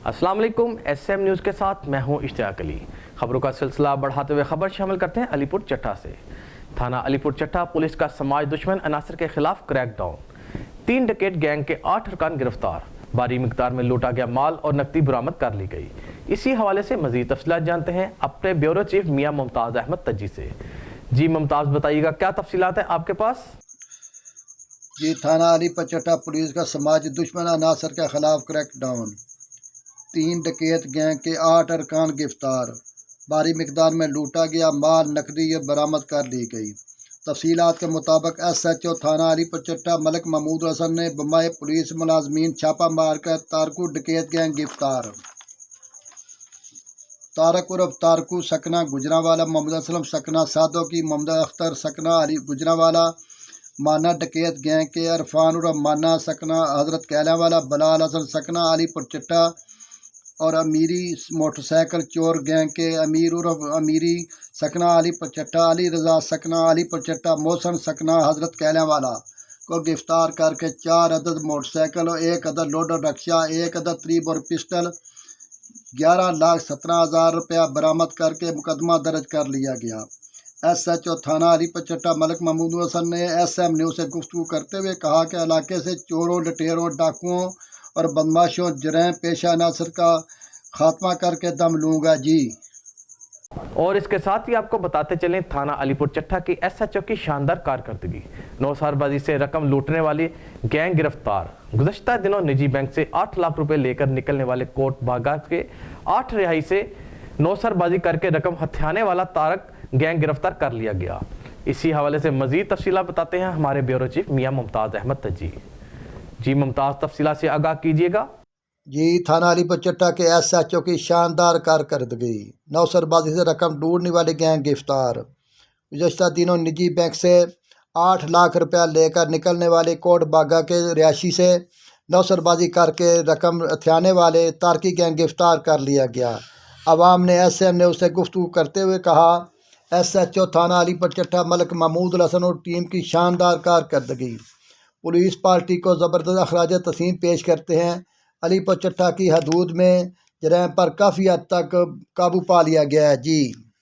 अस्सलाम वालेकुम। SM news के साथ मैं हूं इश्तियाक अली। खबरों का सिलसिला बढ़ाते हुए खबर शामिल करते हैं अलीपुर चट्टा से। थाना अलीपुर चट्टा पुलिस का समाज दुश्मन अनासर के खिलाफ क्रैकडाउन। 3 डकैत गैंग के 8 अरकान गिरफ्तार। भारी मिकदार में लूटा गया माल और नकदी बरामद कर ली गई। इसी हवाले से मजीद तफसीलात जानते हैं अपने ब्यूरो चीफ मियां मुमताज़ अहमद तज्जी से। जी मुमताज़, बताइएगा क्या तफसीलात हैं आपके पास? जी, थाना अलीपुर चट्टा पुलिस का समाज दुश्मन अनासर के खिलाफ क्रैकडाउन। 3 डकैत गैंग के 8 अरकान गिरफ्तार। भारी मिकदार में लूटा गया माल नकदी बरामद कर ली गई। तफसीलात के मुताबिक SHO थाना अलीपुर चट्टा मलिक महमूद हसन ने बम्बई पुलिस मुलाजमीन छापा मारकर तारकू डकैत गैंग गिरफ्तार। तारक उर्फ तारकू सकना गुजरावाला, मोहम्मद असलम सकना सादोकी, मोहम्मद अख्तर सकना अली गुजरावाला, माना डकैत गैंग के अरफान उर्फ माना सकना हजरत कैलावाला, बलाल हसन सकना अलीपुर चट्टा और अमीरी मोटरसाइकिल चोर गैंग के अमीर उर्फ अमीरी सकना अलीपुर चट्टा, अली रजा सकना अलीपुर चट्टा, मोहसन सकना हजरत कैलावाला को गिरफ्तार करके 4 अदद मोटरसाइकिल और 1 अदद लोडर रक्षा, 1 अदद त्रीब और पिस्टल 11,17,000 रुपया बरामद करके मुकदमा दर्ज कर लिया गया। SHO थाना अलीपुर चट्टा मलिक महमूद हसन ने SM न्यूज़ से गुफ्तगू करते हुए कहा कि इलाके से चोरों, लुटेरों, डाकुओं और बदमाशों जरैम पेशा अनासर का खात्मा करके दम लूँगा जी। और इसके साथ ही आपको बताते चलें थाना अलीपुर चट्टा की SHO की शानदार कारकर्दगी। नौसरबाजी से रकम लूटने वाली गैंग गिरफ्तार। गुज़श्ता दिनों निजी बैंक से 8 लाख रुपए लेकर निकलने वाले कोट बागा के 8 रिहाई से नौसरबाजी करके रकम हथियाने वाला तारक गैंग गिरफ्तार कर लिया गया। इसी हवाले से मजीद तफसीलात बताते हैं हमारे ब्यूरो चीफ मियां मुमताज़ अहमद तज्जी। जी मुमताज़, तफसीलात से आगाह कीजिएगा। जी, थाना अलीपुर चट्टा के SHO की शानदार कारकर्दगी। नौसरबाजी से रकम लूटने वाली गैंग गिरफ्तार। गुज़श्ता दिनों निजी बैंक से 8 लाख रुपया लेकर निकलने वाले कोट बागा के रिहायशी से नौसरबाजी करके रकम हथियाने वाले तारकी गैंग गिरफ्तार कर लिया गया। अवाम ने SM ने उससे गुफ्तगू करते हुए कहा, SHO थाना अलीपुर चट्टा मलिक महमूद हसन और टीम की शानदार कारकर्दगी। पुलिस पार्टी को ज़बरदस्त अखराज तस्लीम पेश करते हैं। अलीपुर चट्टा की हदूद में जरैम पर काफ़ी हद तक काबू पा लिया गया है जी।